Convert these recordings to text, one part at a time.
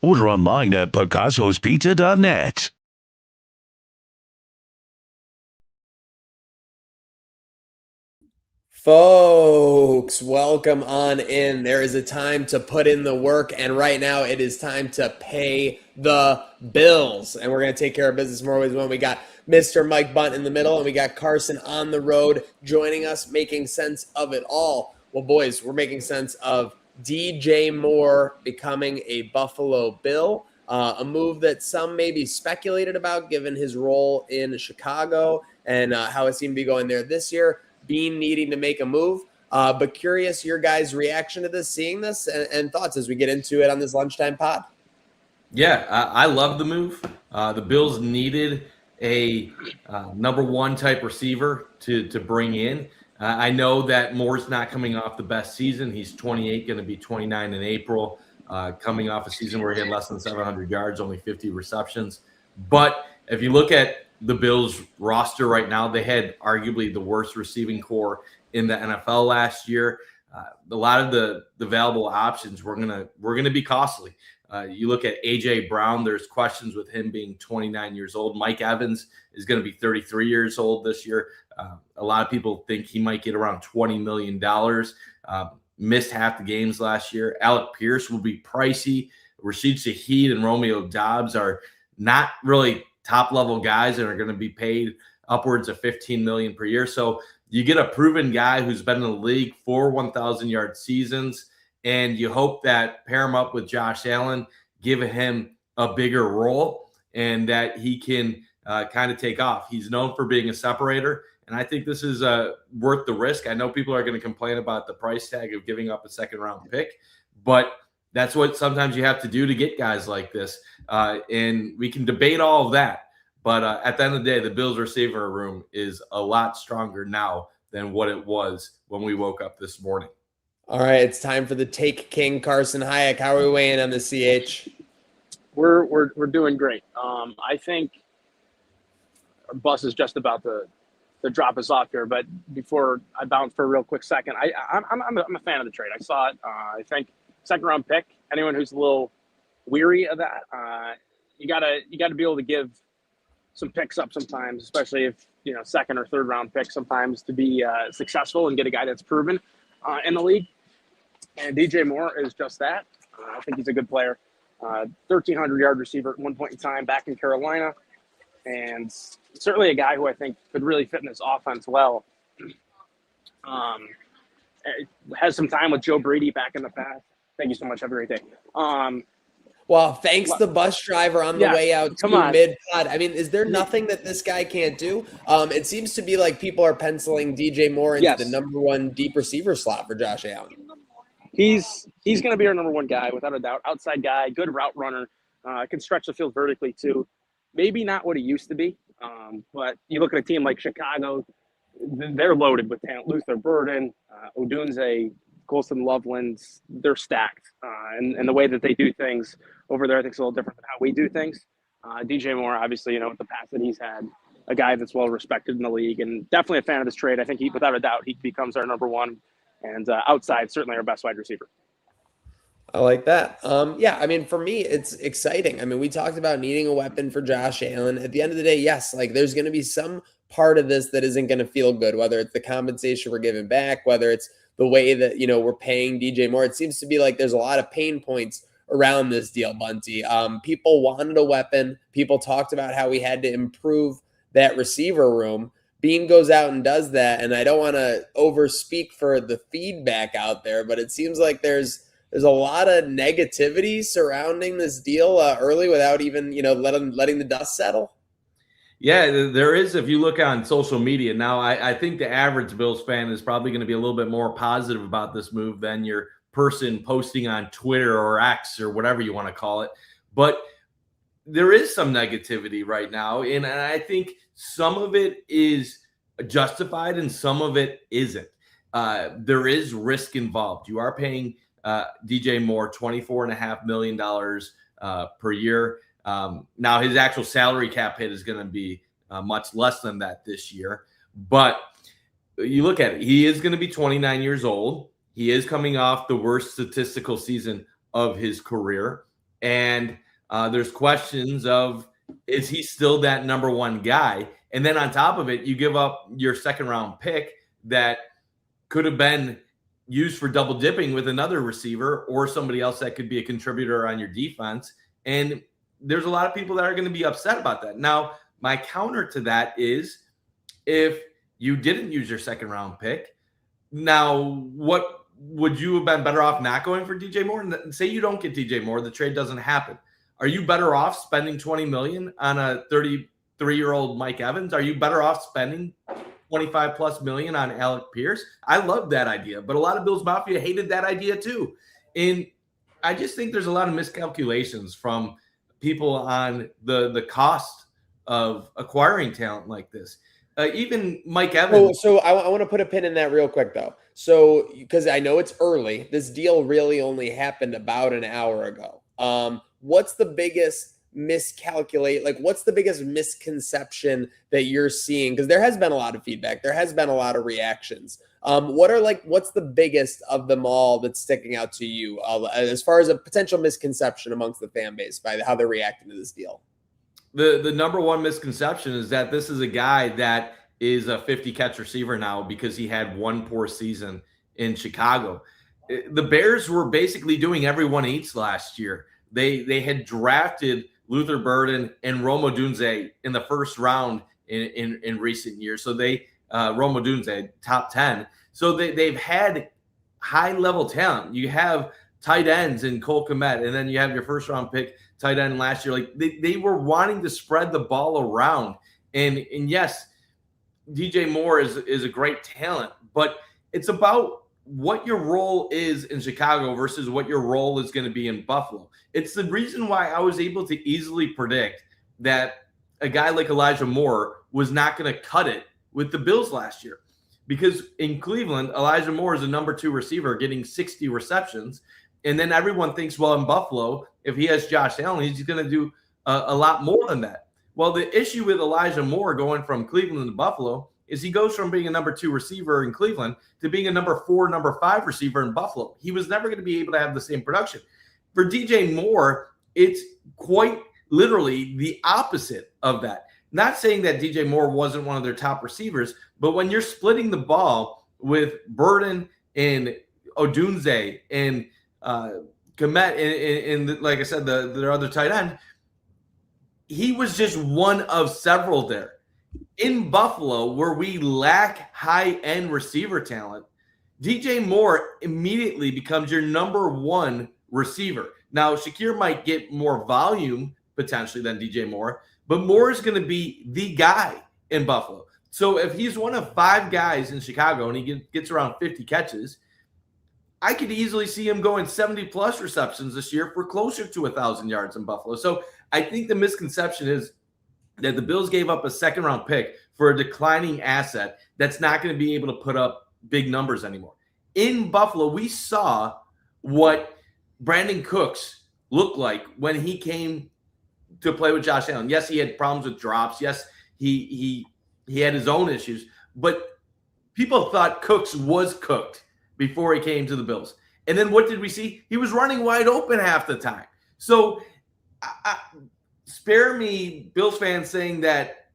Order online at picassospizza.net. Folks, welcome on in. There is a time to put in the work, and right now it is time to pay the bills. And we're going to take care of business more ways when we got Mr. Mike Bunt in the middle, and we got Carson on the road joining us, making sense of it all. Well, boys, we're making sense of DJ Moore becoming a Buffalo Bill. A move that some maybe speculated about given his role in Chicago and how it seemed to be going there this year. Bean needing to make a move. But curious your guys' reaction to this, seeing this, and thoughts as we get into it on this lunchtime pod. Yeah, I love the move. The Bills needed a number one type receiver to bring in. I know that Moore's not coming off the best season. He's 28, going to be 29 in April, coming off a season where he had less than 700 yards, only 50 receptions. But if you look at the Bills roster right now, they had arguably the worst receiving core in the NFL last year. A lot of the available options were gonna be costly. You look at A.J. Brown, there's questions with him being 29 years old. Mike Evans is going to be 33 years old this year. A lot of people think he might get around $20 million. Missed half the games last year. Alec Pierce will be pricey. Rashid Shaheed and Romeo Dobbs are not really top-level guys and are going to be paid upwards of $15 million per year. So you get a proven guy who's been in the league for 1,000-yard seasons, and you hope that pair him up with Josh Allen, give him a bigger role, and that he can kind of take off. He's known for being a separator, and I think this is worth the risk. I know people are going to complain about the price tag of giving up a second-round pick, but that's what sometimes you have to do to get guys like this. And we can debate all of that. But at the end of the day, the Bills receiver room is a lot stronger now than what it was when we woke up this morning. All right, it's time for the Take King, Carson Hayek. How are we weighing on the CH? We're doing great. I think our bus is just about to drop us off here. But before I bounce for a real quick second, I'm a fan of the trade. I saw it. I think second round pick. Anyone who's a little weary of that, you gotta be able to give some picks up sometimes, especially if second or third round picks sometimes to be successful and get a guy that's proven in the league. And DJ Moore is just that. I think he's a good player. 1,300-yard receiver at one point in time back in Carolina. And certainly a guy who I think could really fit in this offense well. Has some time with Joe Brady back in the past. Thank you so much. Have a great day. Well, thanks the bus driver on the way out to mid-pod. I mean, is there nothing that this guy can't do? It seems to be like people are penciling DJ Moore into the number one deep receiver slot for Josh Allen. He's going to be our number one guy, without a doubt. Outside guy, good route runner, can stretch the field vertically too. Maybe not what he used to be, but you look at a team like Chicago, they're loaded with talent. Luther Burden, Odunze, Colston Loveland, they're stacked. And the way that they do things over there, I think, is a little different than how we do things. DJ Moore, obviously, with the past that he's had, a guy that's well respected in the league, and definitely a fan of this trade. I think without a doubt, he becomes our number one, and outside, certainly our best wide receiver. I like that. Yeah, I mean, for me, it's exciting. I mean, we talked about needing a weapon for Josh Allen. At the end of the day, yes, like there's going to be some part of this that isn't going to feel good, whether it's the compensation we're giving back, whether it's the way that, we're paying DJ Moore. It seems to be like there's a lot of pain points around this deal, Bunty. People wanted a weapon. People talked about how we had to improve that receiver room. Bean goes out and does that, and I don't want to overspeak for the feedback out there, but it seems like there's a lot of negativity surrounding this deal early without even, letting the dust settle. Yeah, there is. If you look on social media now, I think the average Bills fan is probably going to be a little bit more positive about this move than your person posting on Twitter or X or whatever you want to call it. But there is some negativity right now, and I think some of it is justified and some of it isn't. There is risk involved. You are paying DJ Moore $24.5 million per year. Now his actual salary cap hit is going to be much less than that this year. But you look at it, he is going to be 29 years old. He is coming off the worst statistical season of his career. And there's questions of, is he still that number one guy? And then on top of it, you give up your second round pick that could have been used for double dipping with another receiver or somebody else that could be a contributor on your defense. And there's a lot of people that are going to be upset about that. Now, my counter to that is, if you didn't use your second round pick, now what would you have been better off not going for DJ Moore? And say you don't get DJ Moore, the trade doesn't happen. Are you better off spending $20 million on a 33-year-old Mike Evans? Are you better off spending 25 plus million on Alec Pierce? I love that idea, but a lot of Bills Mafia hated that idea too. And I just think there's a lot of miscalculations from people on the cost of acquiring talent like this. Even Mike Evans. So I want to put a pin in that real quick, though. So, because I know it's early, this deal really only happened about an hour ago. What's the biggest what's the biggest misconception that you're seeing? Because there has been a lot of feedback. There has been a lot of reactions. What's the biggest of them all that's sticking out to you as far as a potential misconception amongst the fan base by how they're reacting to this deal? The number one misconception is that this is a guy that is a 50-catch receiver now because he had one poor season in Chicago. The Bears were basically doing everyone eats last year. They had drafted Luther Burden and Rome Odunze in the first round in recent years. So Rome Odunze, top 10. So they've had high-level talent. You have tight ends in Cole Kmet, and then you have your first-round pick tight end last year. Like they were wanting to spread the ball around. And yes, DJ Moore is a great talent, but it's about what your role is in Chicago versus what your role is going to be in Buffalo. It's the reason why I was able to easily predict that a guy like Elijah Moore was not going to cut it with the Bills last year. Because in Cleveland, Elijah Moore is a number 2 receiver getting 60 receptions. And then everyone thinks, well, in Buffalo, if he has Josh Allen, he's going to do a lot more than that. Well, the issue with Elijah Moore going from Cleveland to Buffalo is he goes from being a number 2 receiver in Cleveland to being a number 4, number 5 receiver in Buffalo. He was never going to be able to have the same production. For DJ Moore, it's quite literally the opposite of that. Not saying that DJ Moore wasn't one of their top receivers, but when you're splitting the ball with Burden and Odunze and Kmet and like I said, their other tight end, he was just one of several there. In Buffalo, where we lack high-end receiver talent, DJ Moore immediately becomes your number 1 receiver. Now, Shakir might get more volume potentially than DJ Moore, but Moore is going to be the guy in Buffalo. So if he's one of 5 guys in Chicago and he gets around 50 catches, I could easily see him going 70-plus receptions this year for closer to 1,000 yards in Buffalo. So I think the misconception is that the Bills gave up a second-round pick for a declining asset that's not going to be able to put up big numbers anymore. In Buffalo, we saw what Brandon Cooks looked like when he came to play with Josh Allen. Yes, he had problems with drops. Yes, he had his own issues. But people thought Cooks was cooked before he came to the Bills. And then what did we see? He was running wide open half the time. So spare me, Bills fans, saying that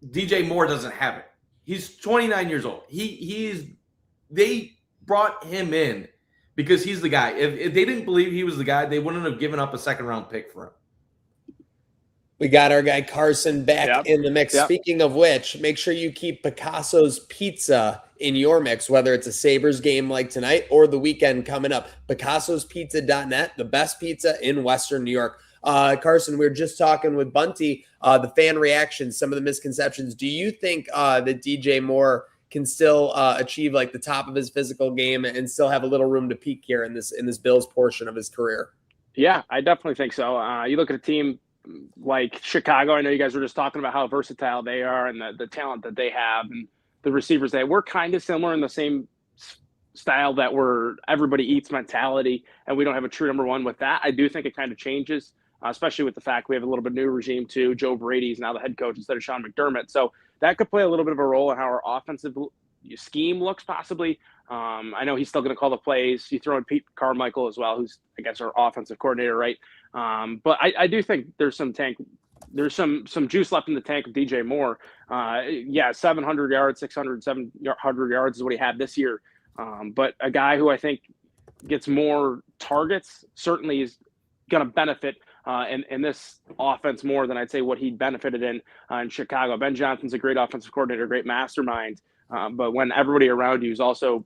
DJ Moore doesn't have it. He's 29 years old. They brought him in because he's the guy. If they didn't believe he was the guy, they wouldn't have given up a second-round pick for him. We got our guy Carson back in the mix. Speaking of which, make sure you keep Picasso's Pizza in your mix, whether it's a Sabres game like tonight or the weekend coming up. Picasso'sPizza.net, the best pizza in Western New York. Carson, we were just talking with Bunty, the fan reactions, some of the misconceptions. Do you think that DJ Moore can still achieve like the top of his physical game and still have a little room to peak here in this Bills portion of his career? Yeah, I definitely think so. You look at a team like Chicago. I know you guys were just talking about how versatile they are and the talent that they have and the receivers we're kind of similar in the same style that we're everybody eats mentality, and we don't have a true number 1 with that. I do think it kind of changes, especially with the fact we have a little bit new regime too. Joe Brady's now the head coach instead of Sean McDermott. So that could play a little bit of a role in how our offensive scheme looks possibly. I know he's still going to call the plays. You throw in Pete Carmichael as well, who's, I guess, our offensive coordinator, right? But I do think there's some juice left in the tank of DJ Moore. 700 yards, 600, 700 yards is what he had this year. But a guy who I think gets more targets certainly is going to benefit in this offense more than I'd say what he benefited in Chicago. Ben Johnson's a great offensive coordinator, great mastermind. But when everybody around you is also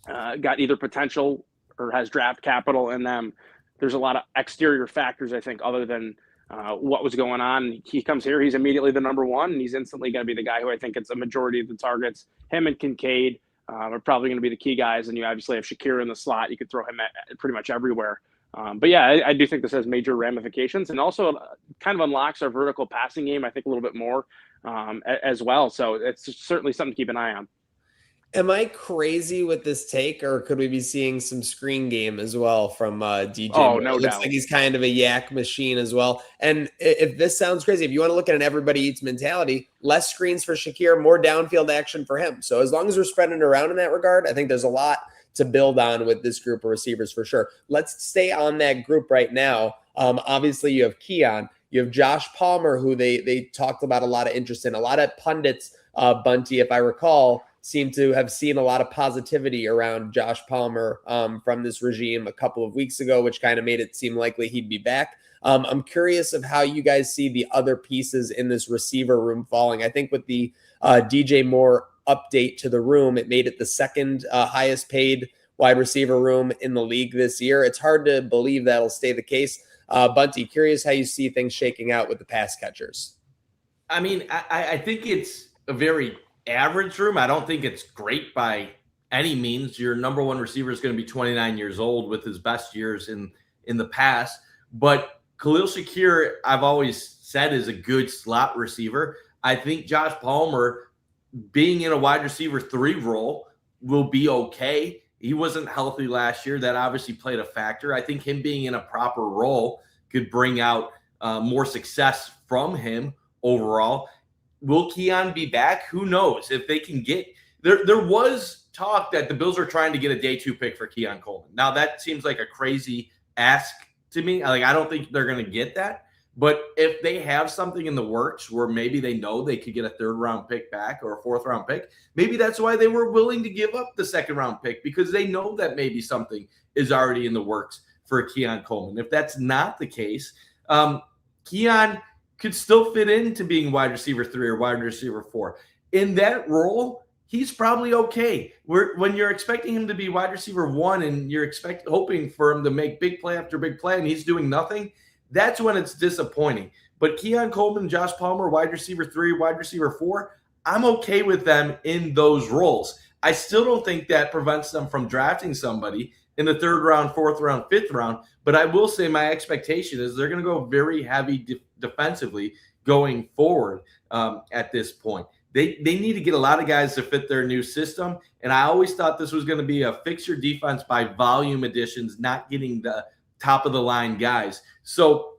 got either potential or has draft capital in them, there's a lot of exterior factors, I think, other than what was going on. He comes here, he's immediately the number one, and he's instantly going to be the guy who I think gets a majority of the targets. Him and Kincaid are probably going to be the key guys, and you obviously have Shakir in the slot. You could throw him at pretty much everywhere. But yeah, I do think this has major ramifications, and also kind of unlocks our vertical passing game, I think, a little bit more as well. So it's certainly something to keep an eye on. Am I crazy with this take, or could we be seeing some screen game as well from DJ? Oh, Moore? no It looks doubt. like he's kind of a yak machine as well. And if this sounds crazy, if you want to look at an everybody eats mentality, less screens for Shakir, more downfield action for him. So as long as we're spreading it around in that regard, I think there's a lot to build on with this group of receivers for sure. Let's stay on that group right now. Obviously, you have Keon, you have Josh Palmer, who they talked about a lot of interest in. A lot of pundits, Bunty, if I recall, seem to have seen a lot of positivity around Josh Palmer from this regime a couple of weeks ago, which kind of made it seem likely he'd be back. I'm curious of how you guys see the other pieces in this receiver room falling. I think with the DJ Moore update to the room, it made it the second highest paid wide receiver room in the league this year. It's hard to believe that'll stay the case. Bunty, curious how you see things shaking out with the pass catchers. I mean, I think it's a very average room. I don't think it's great by any means. Your number one receiver is going to be 29 years old with his best years in the past. But Khalil Shakir, I've always said, is a good slot receiver. I think Josh Palmer, being in a wide receiver 3 role, will be okay. He wasn't healthy last year. That obviously played a factor. I think him being in a proper role could bring out more success from him overall. Will Keon be back? Who knows? If they can get there was talk that the Bills are trying to get a day 2 pick for Keon Coleman. Now that seems like a crazy ask to me. Like, I don't think they're going to get that. But if they have something in the works where maybe they know they could get a 3rd round pick back or a 4th round pick, maybe that's why they were willing to give up the 2nd round pick, because they know that maybe something is already in the works for Keon Coleman. If that's not the case, Keon could still fit into being wide receiver 3 or wide receiver 4. In that role, he's probably okay. When you're expecting him to be wide receiver 1 and you're hoping for him to make big play after big play and he's doing nothing, that's when it's disappointing. But Keon Coleman, Josh Palmer, wide receiver 3, wide receiver 4, I'm okay with them in those roles. I still don't think that prevents them from drafting somebody in the 3rd round, 4th round, 5th round. But I will say my expectation is they're going to go very heavy defensively going forward at this point. They need to get a lot of guys to fit their new system. And I always thought this was going to be a fix your defense by volume additions, not getting the top of the line guys. So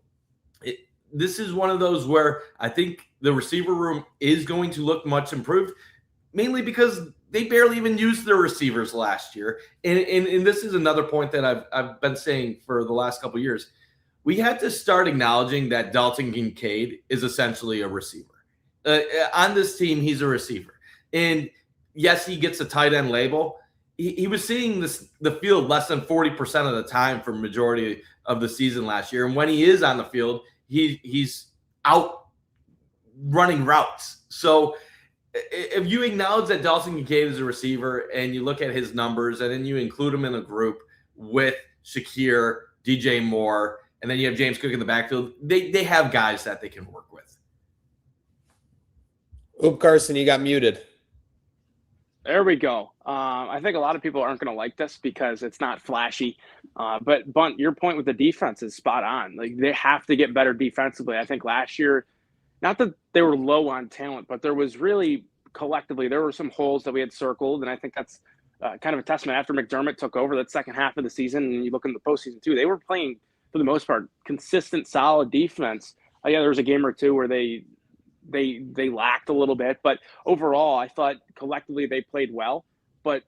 this is one of those where I think the receiver room is going to look much improved, mainly because they barely even used their receivers last year. And this is another point that I've been saying for the last couple of years. We had to start acknowledging that Dalton Kincaid is essentially a receiver. On this team, he's a receiver. And yes, he gets a tight end label. He was seeing the field less than 40% of the time for majority of the season last year. And when he is on the field, he's out running routes. So if you acknowledge that Dalton Kincaid is a receiver and you look at his numbers and then you include him in a group with Shakir, DJ Moore, and then you have James Cook in the backfield, they have guys that they can work with. Oop, Carson, you got muted. There we go. I think a lot of people aren't going to like this because it's not flashy. But Bunt, your point with the defense is spot on. Like, they have to get better defensively. I think last year, not that they were low on talent, but there was really collectively, there were some holes that we had circled. And I think that's kind of a testament after McDermott took over that second half of the season. And you look in the postseason too, they were playing for the most part, consistent, solid defense. Yeah, there was a game or two where they lacked a little bit, but overall I thought collectively they played well. But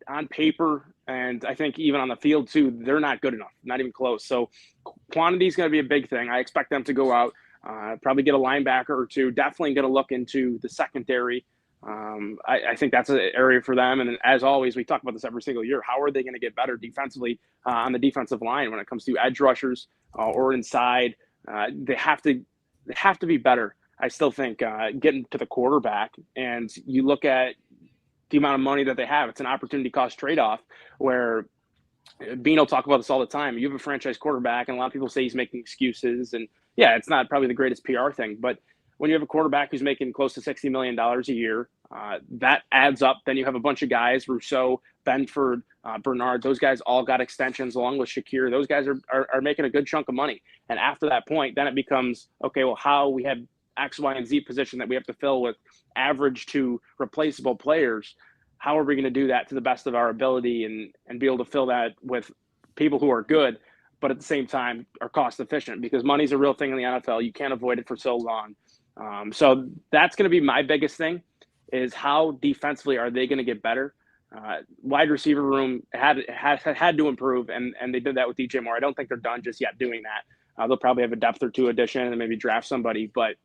on paper, And I think even on the field too, they're not good enough, not even close. So quantity is going to be a big thing. I expect them to go out, probably get a linebacker or two. Definitely going to look into the secondary. I think that's an area for them. And as always, we talk about this every single year. How are they going to get better defensively on the defensive line when it comes to edge rushers or inside? They have to be better. I still think getting to the quarterback, and you look at the amount of money that they have. It's an opportunity cost trade-off where Bean will talk about this all the time. You have a franchise quarterback, and a lot of people say he's making excuses. And yeah, it's not probably the greatest PR thing, but when you have a quarterback who's making close to $60 million a year, that adds up. Then you have a bunch of guys, Rousseau, Benford, Bernard, those guys all got extensions along with Shakir. Those guys are making a good chunk of money. And after that point, then it becomes, okay, well, how we have X, Y, and Z position that we have to fill with average to replaceable players. How are we going to do that to the best of our ability and be able to fill that with people who are good, but at the same time are cost efficient, because money's a real thing in the NFL. You can't avoid it for so long. So that's going to be my biggest thing, is how defensively are they going to get better? Wide receiver room had to improve, and they did that with DJ Moore. I don't think they're done just yet doing that. They'll probably have a depth or two addition and maybe draft somebody, but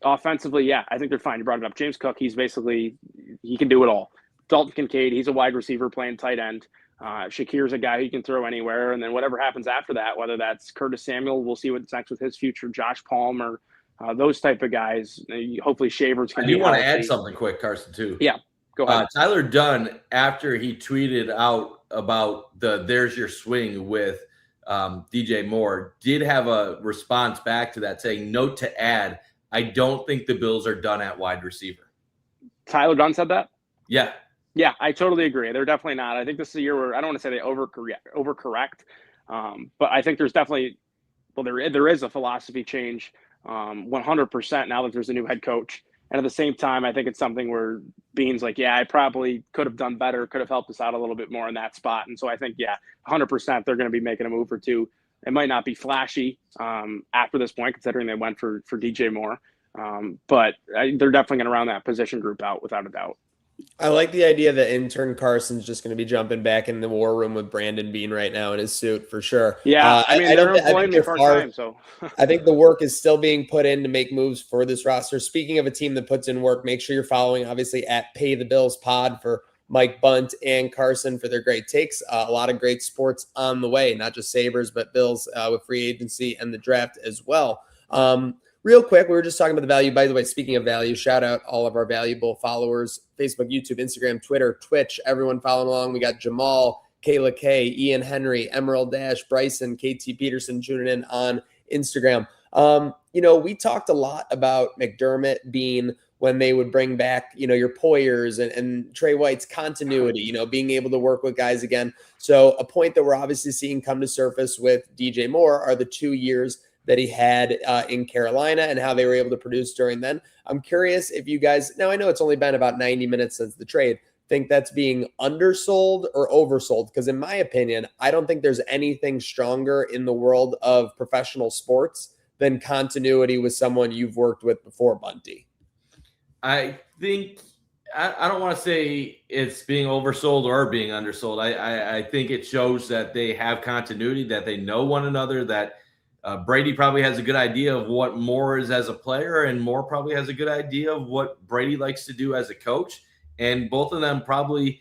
offensively, yeah, I think they're fine. You brought it up. James Cook, he can do it all. Dalton Kincaid, he's a wide receiver playing tight end. Shakir's a guy who can throw anywhere. And then whatever happens after that, whether that's Curtis Samuel, we'll see what's next with his future, Josh Palmer, those type of guys. Hopefully Shavers can. I do want to add something quick, Carson, too. Yeah, go ahead. Tyler Dunn, after he tweeted out about there's your swing with DJ Moore, did have a response back to that saying, note to add, I don't think the Bills are done at wide receiver. Tyler Dunn said that? Yeah. Yeah, I totally agree. They're definitely not. I think this is a year where I don't want to say they overcorrect, but I think there's definitely, well, there is a philosophy change 100% now that there's a new head coach. And at the same time, I think it's something where Bean's like, yeah, I probably could have done better, could have helped us out a little bit more in that spot. And so I think, yeah, 100% they're going to be making a move or two. It might not be flashy after this point, considering they went for DJ Moore, but they're definitely going to round that position group out without a doubt. I like the idea that intern Carson's just going to be jumping back in the war room with Brandon Bean right now in his suit for sure. Yeah, I mean, they're employing me part-time, so. I think the work is still being put in to make moves for this roster. Speaking of a team that puts in work, make sure you're following, obviously, at Pay the Bills Pod for Mike Bunt and Carson for their great takes. A lot of great sports on the way, not just Sabres, but Bills with free agency and the draft as well. Real quick, we were just talking about the value. By the way, speaking of value, shout out all of our valuable followers, Facebook, YouTube, Instagram, Twitter, Twitch, everyone following along. We got Jamal, Kayla K, Ian Henry, Emerald Dash, Bryson, KT Peterson tuning in on Instagram. We talked a lot about McDermott being when they would bring back, your Poyers and Trey White's continuity, being able to work with guys again. So a point that we're obviously seeing come to surface with DJ Moore are the 2 years that he had in Carolina and how they were able to produce during then. I'm curious if you guys, now I know it's only been about 90 minutes since the trade, think that's being undersold or oversold? Because in my opinion, I don't think there's anything stronger in the world of professional sports than continuity with someone you've worked with before, Bunty. I think I don't want to say it's being oversold or being undersold. I think it shows that they have continuity, that they know one another, that Brady probably has a good idea of what Moore is as a player, and Moore probably has a good idea of what Brady likes to do as a coach. And both of them probably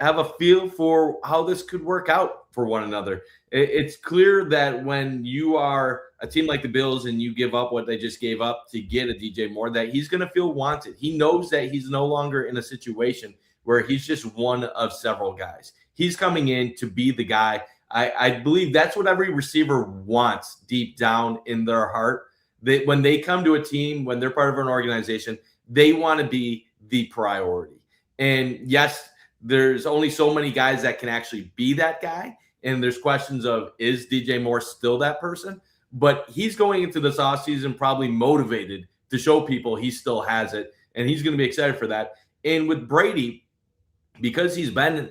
have a feel for how this could work out for one another. It's clear that when you are a team like the Bills and you give up what they just gave up to get a DJ Moore, that he's going to feel wanted. He knows that he's no longer in a situation where he's just one of several guys. He's coming in to be the guy. I believe that's what every receiver wants deep down in their heart. When they come to a team, when they're part of an organization, they want to be the priority. And yes, there's only so many guys that can actually be that guy. And there's questions of, is DJ Moore still that person? But he's going into this offseason probably motivated to show people he still has it. And he's going to be excited for that. And with Brady, because he's been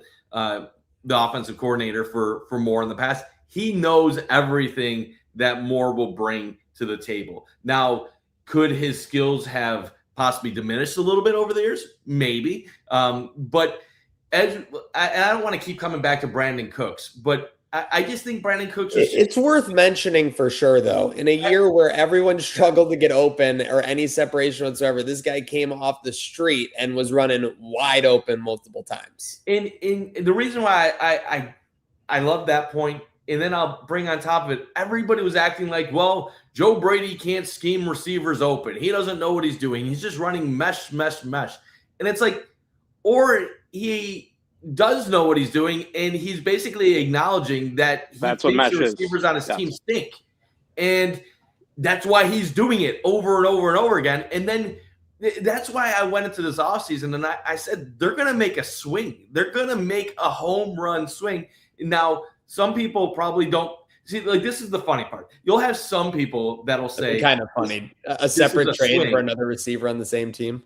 the offensive coordinator for Moore in the past, he knows everything that Moore will bring to the table. Now, could his skills have possibly diminished a little bit over the years? Maybe. But and I don't want to keep coming back to Brandon Cooks, but I just think Brandon Cooks is. It's worth mentioning for sure, though. In a year where everyone struggled to get open or any separation whatsoever, this guy came off the street and was running wide open multiple times. And the reason why I love that point, and then I'll bring on top of it, everybody was acting like, well, Joe Brady can't scheme receivers open. He doesn't know what he's doing. He's just running mesh. And it's like, or he does know what he's doing, and he's basically acknowledging that That's what mesh the is. receivers on his team stink. And that's why he's doing it over and over and over again. And then that's why I went into this offseason and I said, they're going to make a swing. They're going to make a home run swing. Now, some people probably don't see, like, this is the funny part. You'll have some people that'll say, kind of funny, a separate trade for another receiver on the same team.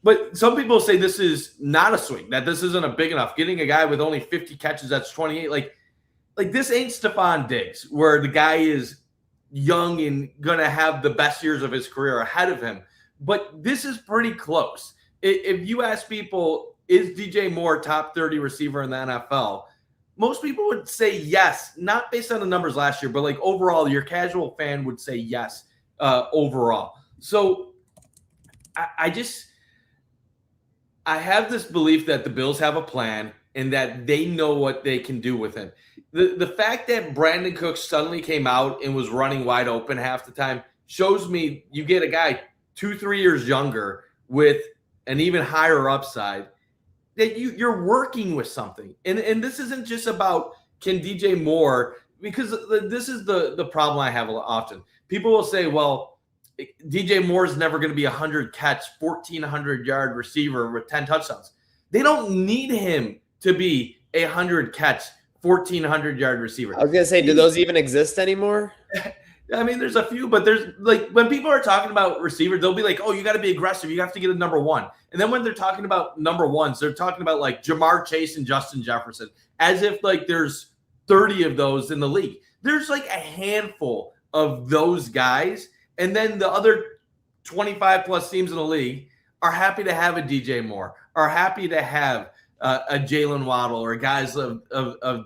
But some people say this is not a swing, that this isn't a big enough. Getting a guy with only 50 catches, that's 28. Like this ain't Stephon Diggs, where the guy is young and going to have the best years of his career ahead of him. But this is pretty close. If you ask people, is DJ Moore top 30 receiver in the NFL? Most people would say yes, not based on the numbers last year, but like overall, your casual fan would say yes overall. So I have this belief that the Bills have a plan and that they know what they can do with him. The fact that Brandon Cooks suddenly came out and was running wide open half the time shows me you get a guy 2-3 years younger with an even higher upside, that you're working with something. And this isn't just about can DJ Moore, because this is the problem I have often. People will say, well, DJ Moore is never going to be a 100-catch, 1,400-yard receiver with 10 touchdowns. They don't need him to be a 100-catch, 1,400-yard receiver. I was going to say, do those even exist anymore? I mean, there's a few, but there's like when people are talking about receivers, they'll be like, oh, you got to be aggressive. You have to get a number one. And then when they're talking about number ones, they're talking about like Jamar Chase and Justin Jefferson, as if like there's 30 of those in the league. There's like a handful of those guys. And then the other 25 plus teams in the league are happy to have a DJ Moore, are happy to have a Jalen Waddle or guys of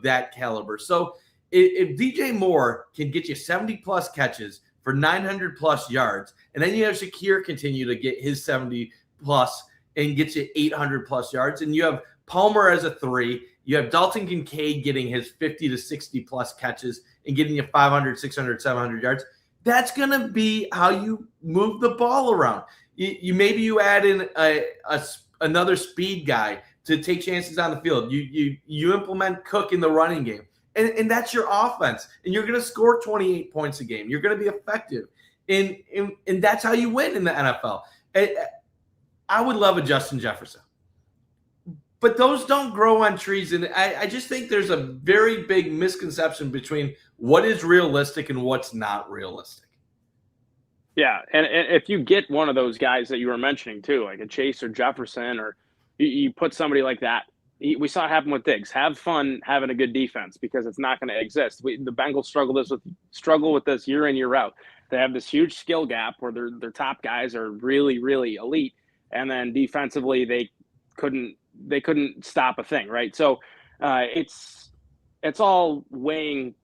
that caliber. So if DJ Moore can get you 70 plus catches for 900 plus yards, and then you have Shakir continue to get his 70 plus and get you 800 plus yards, and you have Palmer as a 3, you have Dalton Kincaid getting his 50 to 60 plus catches and getting you 500, 600, 700 yards. That's going to be how you move the ball around. Maybe you add in another speed guy to take chances on the field. You implement Cook in the running game, and that's your offense. And you're going to score 28 points a game. You're going to be effective, and that's how you win in the NFL. I would love a Justin Jefferson, but those don't grow on trees. And I just think there's a very big misconception between what is realistic and what's not realistic. Yeah, and if you get one of those guys that you were mentioning too, like a Chase or Jefferson, or you put somebody like that, we saw it happen with Diggs. Have fun having a good defense, because it's not going to exist. The Bengals struggle with this year in, year out. They have this huge skill gap where their top guys are really, really elite, and then defensively they couldn't stop a thing, right? So it's all weighing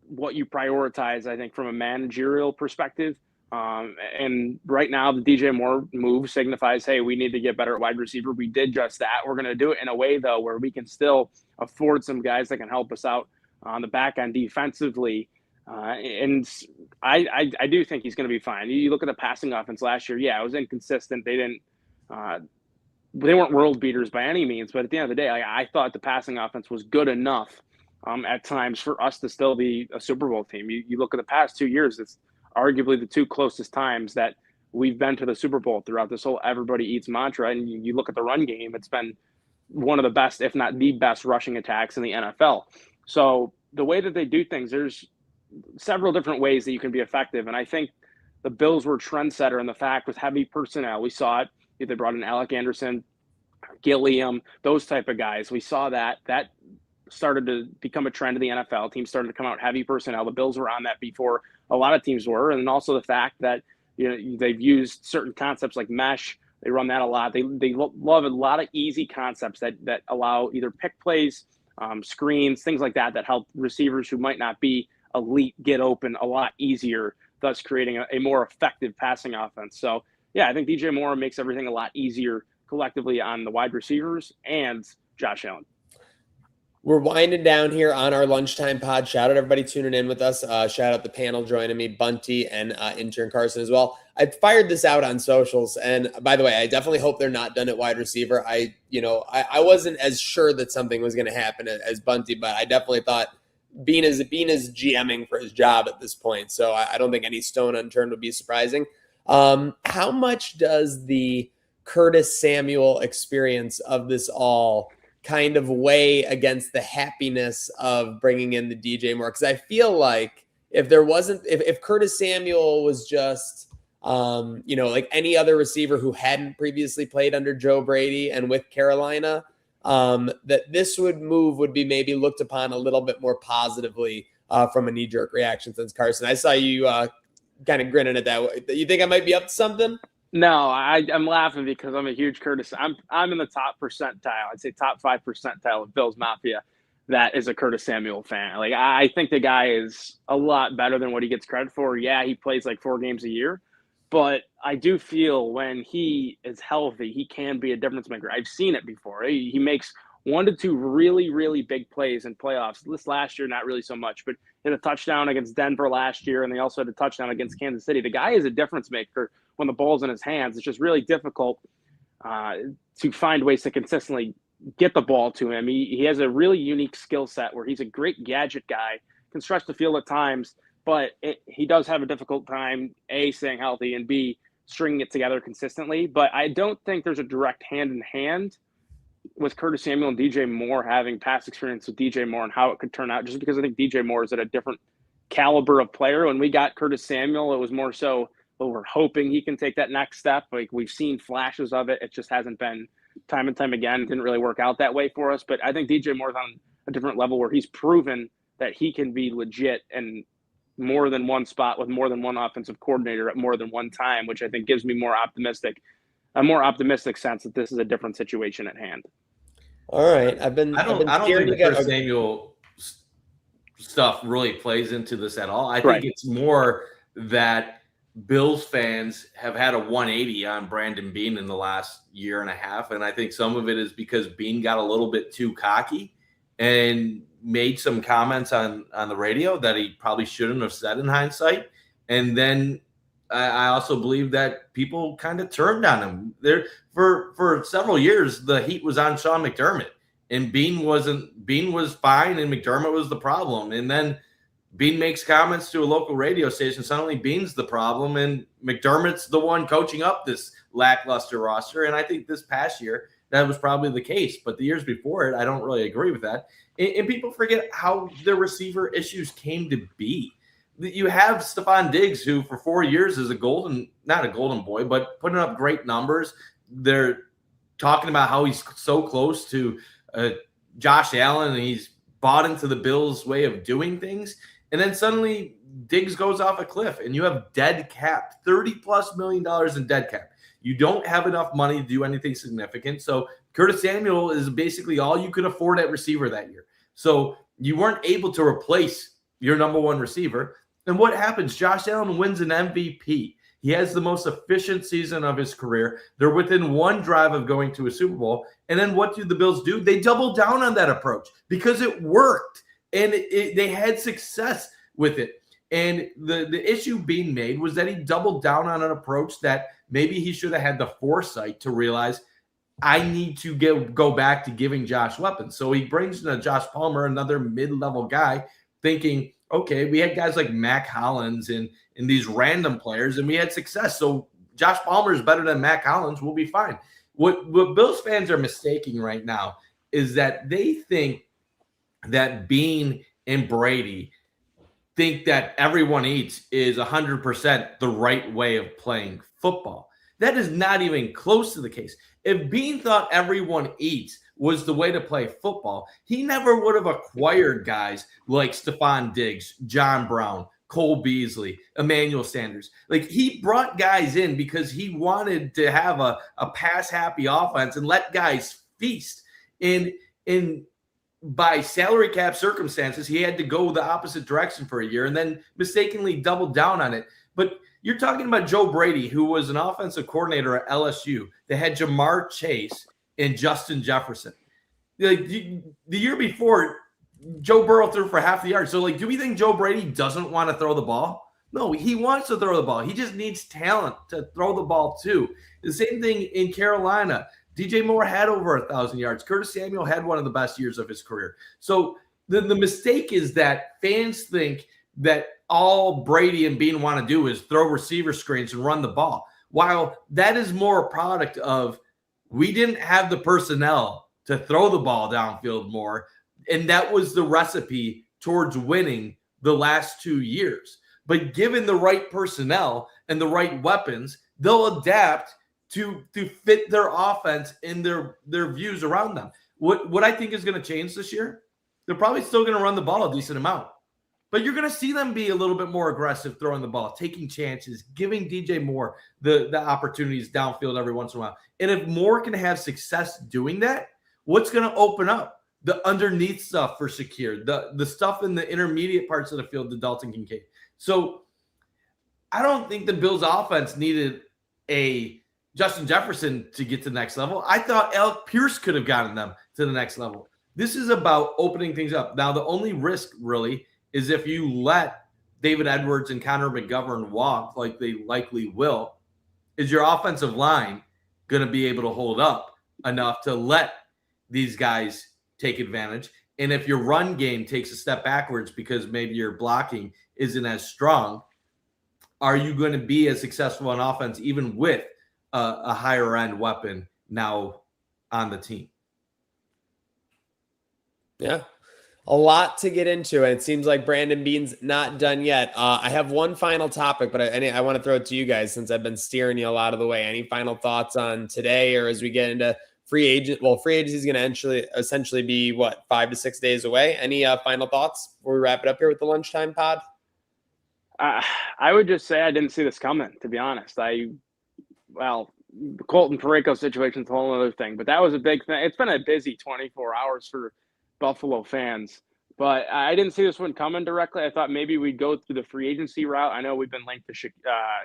what you prioritize, I think, from a managerial perspective. And right now, the DJ Moore move signifies, hey, we need to get better at wide receiver. We did just that. We're going to do it in a way, though, where we can still afford some guys that can help us out on the back end defensively. And I do think he's going to be fine. You look at the passing offense last year. Yeah, it was inconsistent. They weren't world beaters by any means, but at the end of the day, I thought the passing offense was good enough at times for us to still be a Super Bowl team. You look at the past 2 years, it's arguably the two closest times that we've been to the Super Bowl throughout this whole everybody eats mantra. And you look at the run game, it's been one of the best, if not the best, rushing attacks in the NFL. So the way that they do things, there's several different ways that you can be effective. And I think the Bills were trendsetter in the fact with heavy personnel. We saw it. They brought in Alec Anderson, Gilliam, those type of guys. We saw that started to become a trend in the NFL. Teams started to come out heavy personnel. The Bills were on that before a lot of teams were. And also the fact that they've used certain concepts like mesh, They run that a lot. They love a lot of easy concepts that allow either pick plays, screens, things like that help receivers who might not be elite get open a lot easier, thus creating a more effective passing offense. So, yeah, I think DJ Moore makes everything a lot easier collectively on the wide receivers and Josh Allen. We're winding down here on our lunchtime pod. Shout out everybody tuning in with us. Shout out the panel joining me, Bunty and intern Carson as well. I fired this out on socials, and by the way, I definitely hope they're not done at wide receiver. I wasn't as sure that something was going to happen as Bunty, but I definitely thought Bean is GMing for his job at this point, so I don't think any stone unturned would be surprising. How much does the Curtis Samuel experience of this all kind of weigh against the happiness of bringing in the DJ Moore? Because I feel like if Curtis Samuel was just, like any other receiver who hadn't previously played under Joe Brady and with Carolina, that this would be maybe looked upon a little bit more positively from a knee-jerk reaction since Carson. I saw you kind of grinning at that. You think I might be up to something? No, I'm laughing because I'm a huge Curtis. I'm in the top percentile. I'd say top 5 percentile of Bills Mafia. That is a Curtis Samuel fan. Like, I think the guy is a lot better than what he gets credit for. Yeah, he plays like 4 games a year, but I do feel when he is healthy, he can be a difference maker. I've seen it before. He makes 1 to 2 really, really big plays in playoffs. This last year, not really so much, but hit a touchdown against Denver last year, and they also had a touchdown against Kansas City. The guy is a difference maker when the ball's in his hands. It's just really difficult to find ways to consistently get the ball to him. He has a really unique skill set where he's a great gadget guy, can stretch the field at times, but he does have a difficult time, A, staying healthy, and B, stringing it together consistently. But I don't think there's a direct hand-in-hand with Curtis Samuel and DJ Moore having past experience with DJ Moore and how it could turn out, just because I think DJ Moore is at a different caliber of player. When we got Curtis Samuel, it was more so, well, we're hoping he can take that next step. Like, we've seen flashes of it. It just hasn't been time and time again. It didn't really work out that way for us. But I think DJ Moore's on a different level where he's proven that he can be legit in more than one spot with more than one offensive coordinator at more than one time, which I think gives me a more optimistic sense that this is a different situation at hand. All right. I don't think the Curtis Samuel stuff really plays into this at all. I think it's more that Bills fans have had a 180 on Brandon Beane in the last year and a half. And I think some of it is because Beane got a little bit too cocky and made some comments on the radio that he probably shouldn't have said in hindsight. And then I also believe that people kind of turned on him. There for several years, the heat was on Sean McDermott, and Beane was fine, and McDermott was the problem. And then Beane makes comments to a local radio station. Suddenly Beane's the problem, and McDermott's the one coaching up this lackluster roster. And I think this past year that was probably the case. But the years before it, I don't really agree with that. And people forget how the receiver issues came to be. You have Stephon Diggs, who for 4 years is not a golden boy, but putting up great numbers. They're talking about how he's so close to Josh Allen, and he's bought into the Bills' way of doing things. And then suddenly Diggs goes off a cliff, and you have dead cap, $30+ million in dead cap. You don't have enough money to do anything significant. So Curtis Samuel is basically all you could afford at receiver that year. So you weren't able to replace your number one receiver. And what happens? Josh Allen wins an MVP. He has the most efficient season of his career. They're within one drive of going to a Super Bowl. And then what do the Bills do? They double down on that approach because it worked. And they had success with it. And the issue being made was that he doubled down on an approach that maybe he should have had the foresight to realize, I need to go back to giving Josh weapons. So he brings in Josh Palmer, another mid-level guy, thinking, okay, we had guys like Mac Hollins and these random players, and we had success. So Josh Palmer is better than Mac Hollins. We'll be fine. What Bills fans are mistaking right now is that they think that Beane and Brady think that everyone eats is 100% the right way of playing football. That is not even close to the case. If Beane thought everyone eats was the way to play football, he never would have acquired guys like Stephon Diggs, John Brown, Cole Beasley, Emmanuel Sanders. Like, he brought guys in because he wanted to have a pass-happy offense and let guys feast. And by salary cap circumstances, he had to go the opposite direction for a year and then mistakenly doubled down on it. But you're talking about Joe Brady, who was an offensive coordinator at LSU that had Jamar Chase and Justin Jefferson. Like, the year before, Joe Burrow threw for half the yard. So, like, do we think Joe Brady doesn't want to throw the ball? No, he wants to throw the ball. He just needs talent to throw the ball too. The same thing in Carolina. DJ Moore had over 1,000 yards. Curtis Samuel had one of the best years of his career. So the mistake is that fans think that all Brady and Bean want to do is throw receiver screens and run the ball. While that is more a product of, we didn't have the personnel to throw the ball downfield more, and that was the recipe towards winning the last 2 years. But given the right personnel and the right weapons, they'll adapt to fit their offense and their views around them. What I think is going to change this year, they're probably still going to run the ball a decent amount. But you're going to see them be a little bit more aggressive throwing the ball, taking chances, giving DJ Moore the opportunities downfield every once in a while. And if Moore can have success doing that, what's going to open up? The underneath stuff for Shakir, the stuff in the intermediate parts of the field to Dalton Kincaid. So I don't think the Bills offense needed a Justin Jefferson to get to the next level. I thought Alec Pierce could have gotten them to the next level. This is about opening things up. Now, the only risk really is if you let David Edwards and Connor McGovern walk, like they likely will, is your offensive line going to be able to hold up enough to let these guys take advantage? And if your run game takes a step backwards because maybe your blocking isn't as strong, are you going to be as successful on offense even with a higher end weapon now on the team? Yeah, a lot to get into, and it seems like Brandon Bean's not done yet. I have one final topic, but I want to throw it to you guys since I've been steering you a lot of the way. Any final thoughts on today, or as we get into free agent? Well, free agency is going to essentially be 5 to 6 days away. Any final thoughts before we wrap it up here with the lunchtime pod? I would just say I didn't see this coming, to be honest. The Colton Parayko situation is a whole other thing, but that was a big thing. It's been a busy 24 hours for Buffalo fans, but I didn't see this one coming directly. I thought maybe we'd go through the free agency route. I know we've been linked to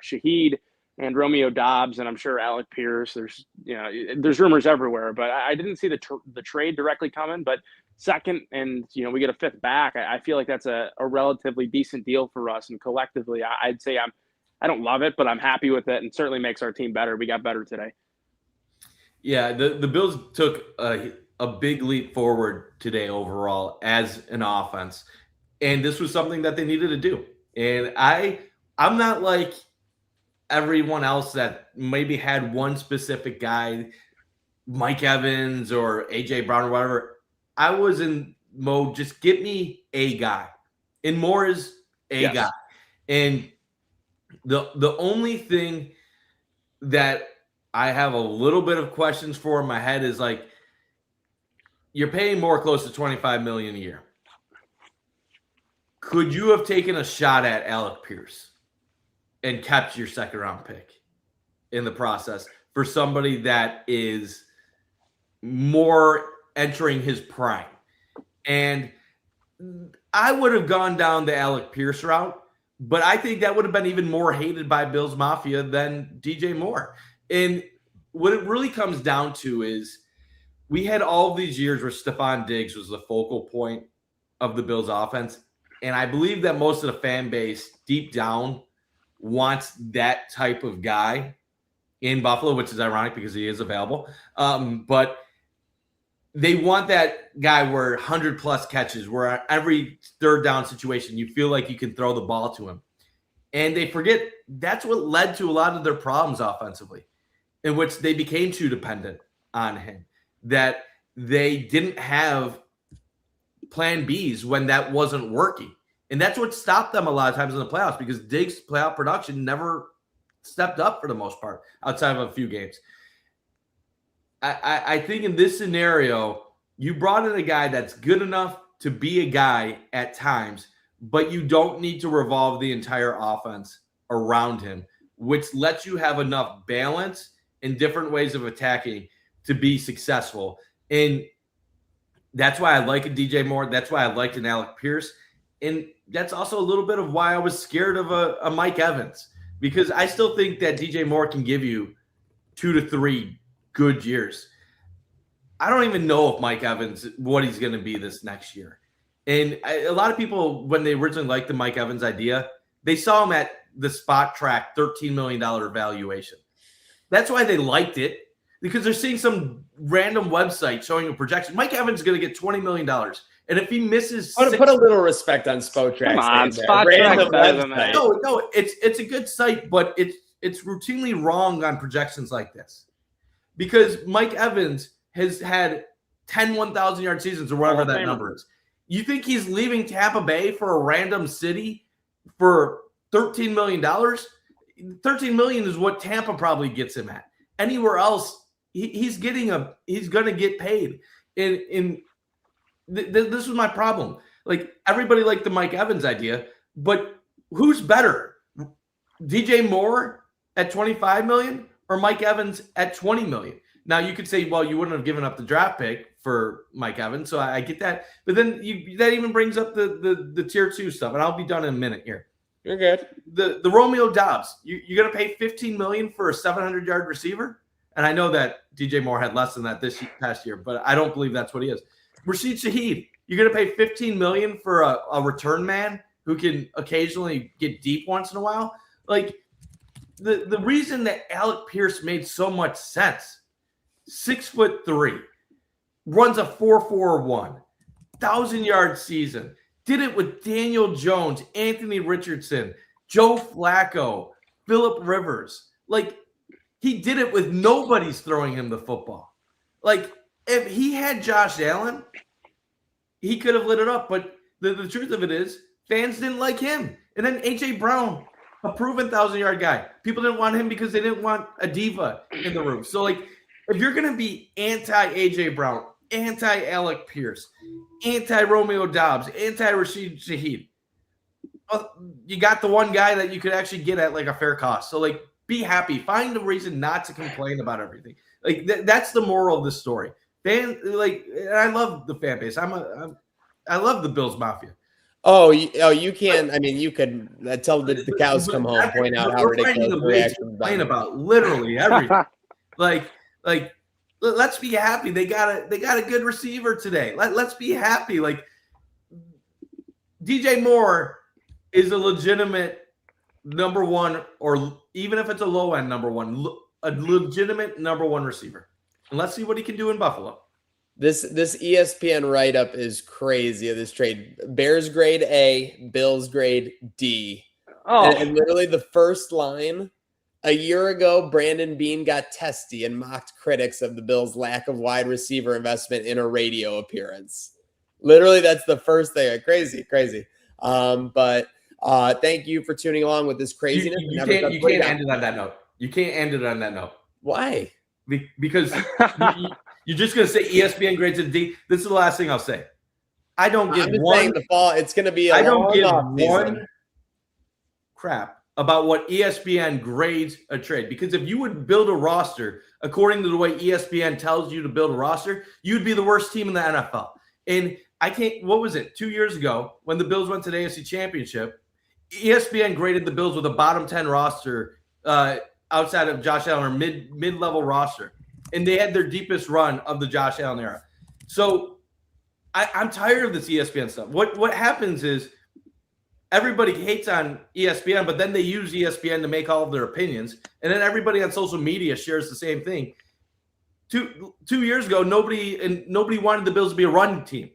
Shaheed and Romeo Dobbs, and I'm sure Alec Pierce. There's rumors everywhere, but I didn't see the trade directly coming. But second, and we get a fifth back, I feel like that's a relatively decent deal for us. And collectively, I'd say I don't love it, but I'm happy with it, and certainly makes our team better. We got better today. Yeah, the Bills took a big leap forward today overall as an offense, and this was something that they needed to do. And I'm not like everyone else that maybe had one specific guy, Mike Evans or AJ Brown or whatever. I was in mode, just get me a guy, and Moore is a guy. And the only thing that I have a little bit of questions for in my head is, like, you're paying Moore close to $25 million a year. Could you have taken a shot at Alec Pierce and kept your second round pick in the process for somebody that is more entering his prime? And I would have gone down the Alec Pierce route, but I think that would have been even more hated by Bills Mafia than DJ Moore. And what it really comes down to is, we had all of these years where Stephon Diggs was the focal point of the Bills offense. And I believe that most of the fan base deep down wants that type of guy in Buffalo, which is ironic because he is available. But they want that guy where 100-plus catches, where every third down situation, you feel like you can throw the ball to him. And they forget that's what led to a lot of their problems offensively, in which they became too dependent on him, that they didn't have plan Bs when that wasn't working. And that's what stopped them a lot of times in the playoffs, because Diggs' playoff production never stepped up for the most part outside of a few games. I think in this scenario, you brought in a guy that's good enough to be a guy at times, but you don't need to revolve the entire offense around him, which lets you have enough balance and different ways of attacking to be successful. And that's why I like a DJ Moore. That's why I liked an Alec Pierce. And that's also a little bit of why I was scared of a Mike Evans, because I still think that DJ Moore can give you 2 to 3 good years. I don't even know if Mike Evans, what he's going to be this next year. And a lot of people, when they originally liked the Mike Evans idea, they saw him at the spot track $13 million valuation. That's why they liked it, because they're seeing some random website showing a projection. Mike Evans is going to get $20 million. And if he misses, put a little respect on Spotrac. Come on, Spotrac's better than that. No, it's a good site, but it's routinely wrong on projections like this, because Mike Evans has had 10 1,000-yard seasons or whatever that number is. You think he's leaving Tampa Bay for a random city for $13 million? $13 million is what Tampa probably gets him at. Anywhere else, he's going to get paid. And this was my problem. Like, everybody liked the Mike Evans idea, but who's better? DJ Moore at $25 million or Mike Evans at $20 million? Now, you could say, well, you wouldn't have given up the draft pick for Mike Evans, so I get that. But then that even brings up the tier 2 stuff, and I'll be done in a minute here. You're good. The Romeo Doubs, you're going to pay $15 million for a 700-yard receiver? And I know that DJ Moore had less than that this past year, but I don't believe that's what he is. Rashid Shaheed, you're going to pay $15 million for a return man who can occasionally get deep once in a while? Like, the reason that Alec Pierce made so much sense, 6'3", runs a 4.41, 1,000-yard season. Did it with Daniel Jones, Anthony Richardson, Joe Flacco, Phillip Rivers. Like, he did it with nobody's throwing him the football. Like, if he had Josh Allen, he could have lit it up. But the truth of it is, fans didn't like him. And then A.J. Brown, a proven 1,000-yard guy. People didn't want him because they didn't want a diva in the room. So, like, if you're going to be anti-A.J. Brown, anti-Alec Pierce, anti-Romeo Doubs, anti-Rashid Shaheed, well, you got the one guy that you could actually get at, like, a fair cost. So, like, be happy. Find a reason not to complain about everything. Like, that's the moral of the story. I love the fan base. I love the Bills Mafia. You can. I mean, you could tell the cows come home. Point out how ridiculous the reaction. Complain about literally everything. like, let's be happy. They got a good receiver today. Let's be happy. Like, DJ Moore is a legitimate number one, or even if it's a low end number one, a legitimate number one receiver. And let's see what he can do in Buffalo. This ESPN write-up is crazy of this trade. Bears grade A, Bills grade D. Oh. And literally the first line, a year ago, Brandon Beane got testy and mocked critics of the Bills' lack of wide receiver investment in a radio appearance. Literally, that's the first thing. Crazy. But thank you for tuning along with this craziness. You can't end it on that note. You can't end it on that note. Why? Because you're just going to say ESPN grades a D. This is the last thing I'll say. I don't give one. The fall. It's going to be. I don't give one crap about what ESPN grades a trade, because if you would build a roster according to the way ESPN tells you to build a roster, you'd be the worst team in the NFL. And I can't. What was it? 2 years ago when the Bills went to the AFC Championship, ESPN graded the Bills with a bottom 10 roster outside of Josh Allen, or mid-level roster. And they had their deepest run of the Josh Allen era. So I'm tired of this ESPN stuff. What happens is everybody hates on ESPN, but then they use ESPN to make all of their opinions. And then everybody on social media shares the same thing. Two years ago, nobody wanted the Bills to be a run team.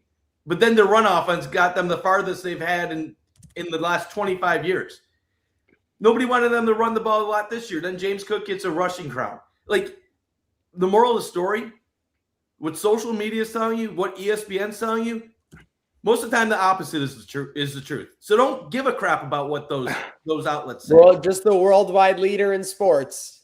But then their run offense got them the farthest they've had in the last 25 years. Nobody wanted them to run the ball a lot this year. Then James Cook gets a rushing crown. Like, the moral of the story, what social media is telling you, what ESPN is telling you, most of the time the opposite is the truth. So don't give a crap about what those outlets say. Well, just the worldwide leader in sports.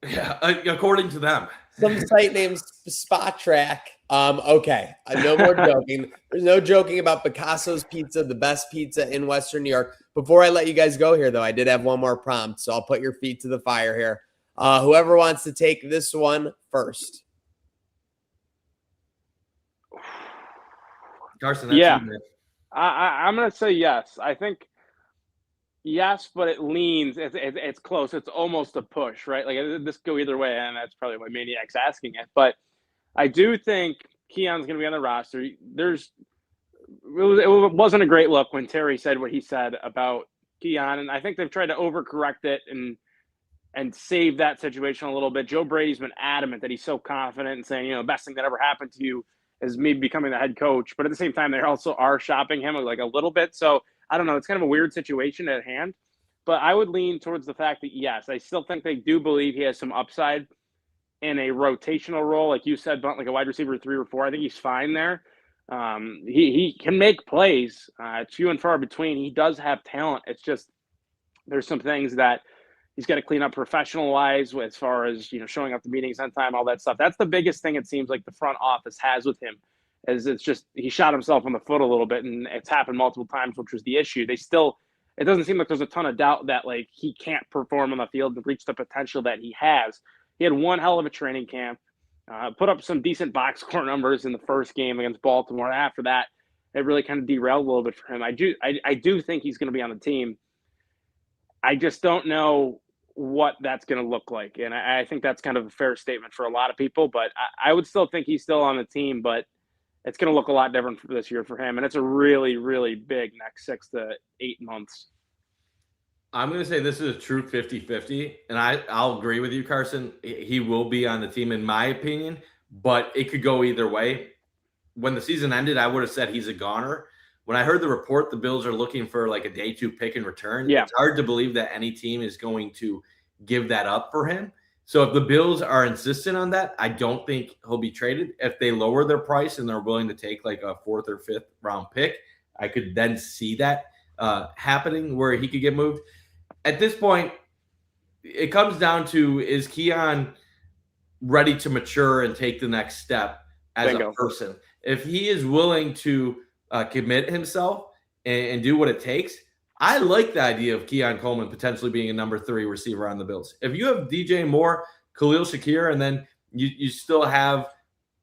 Yeah, according to them. some site named Spot Track. Okay, no more joking. There's no joking about Picasso's Pizza, the best pizza in Western New York. Before I let you guys go here, though, I did have one more prompt, so I'll put your feet to the fire here. Whoever wants to take this one first. Carson, Yeah. you, I'm going to say yes. I think yes, but it leans. It's close. It's almost a push, right? Like this go either way, and that's probably why Maniac's asking it. But I do think Keon's going to be on the roster. It wasn't a great look when Terry said what he said about Keon, and I think they've tried to overcorrect it and save that situation a little bit. Joe Brady's been adamant that he's so confident and saying, best thing that ever happened to you is me becoming the head coach. But at the same time, they also are shopping him like a little bit. So I don't know. It's kind of a weird situation at hand. But I would lean towards the fact that, yes, I still think they do believe he has some upside in a rotational role. Like you said, like a wide receiver 3 or 4. I think he's fine there. He can make plays. It's few and far between. He does have talent. It's just there's some things that he's got to clean up professional-wise as far as, showing up to meetings on time, all that stuff. That's the biggest thing it seems like the front office has with him, is it's just he shot himself in the foot a little bit, and it's happened multiple times, which was the issue. It doesn't seem like there's a ton of doubt that, like, he can't perform on the field and reach the potential that he has. He had one hell of a training camp, put up some decent box score numbers in the first game against Baltimore. After that, it really kind of derailed a little bit for him. I do think he's going to be on the team. I just don't know what that's going to look like. And I think that's kind of a fair statement for a lot of people, but I would still think he's still on the team, but it's going to look a lot different for this year for him. And it's a really, really big next 6 to 8 months. I'm going to say this is a true 50-50, and I'll agree with you, Carson. He will be on the team, in my opinion, but it could go either way. When the season ended, I would have said he's a goner. When I heard the report, the Bills are looking for like a day 2 pick in return. Yeah. It's hard to believe that any team is going to give that up for him. So if the Bills are insistent on that, I don't think he'll be traded. If they lower their price and they're willing to take like a 4th or 5th round pick, I could then see that happening where he could get moved. At this point, it comes down to, is Keon ready to mature and take the next step as a person? If he is willing to commit himself and do what it takes, I like the idea of Keon Coleman potentially being a number 3 receiver on the Bills. If you have DJ Moore, Khalil Shakir, and then you still have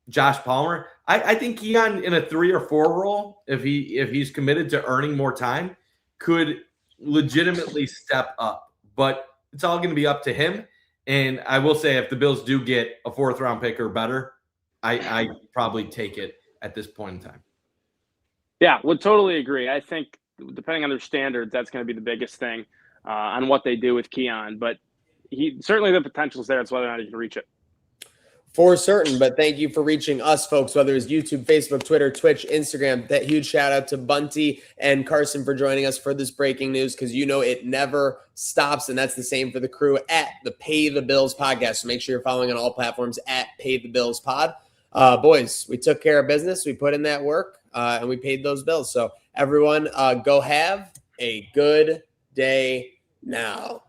Josh Palmer, I think Keon in a 3 or 4 role, if he's committed to earning more time, could legitimately step up. But it's all going to be up to him. And I will say, if the Bills do get a 4th round pick or better, I probably take it at this point in time. Yeah, would totally agree. I think depending on their standards, that's going to be the biggest thing on what they do with Keon. But he certainly, the potential is there. It's whether or not he can reach it. For certain, but thank you for reaching us, folks, whether it's YouTube, Facebook, Twitter, Twitch, Instagram. That huge shout out to Bunty and Carson for joining us for this breaking news, because it never stops, and that's the same for the crew at the Pay the Bills podcast. So make sure you're following on all platforms at Pay the Bills Pod. Boys, we took care of business. We put in that work, and we paid those bills. So everyone, go have a good day now.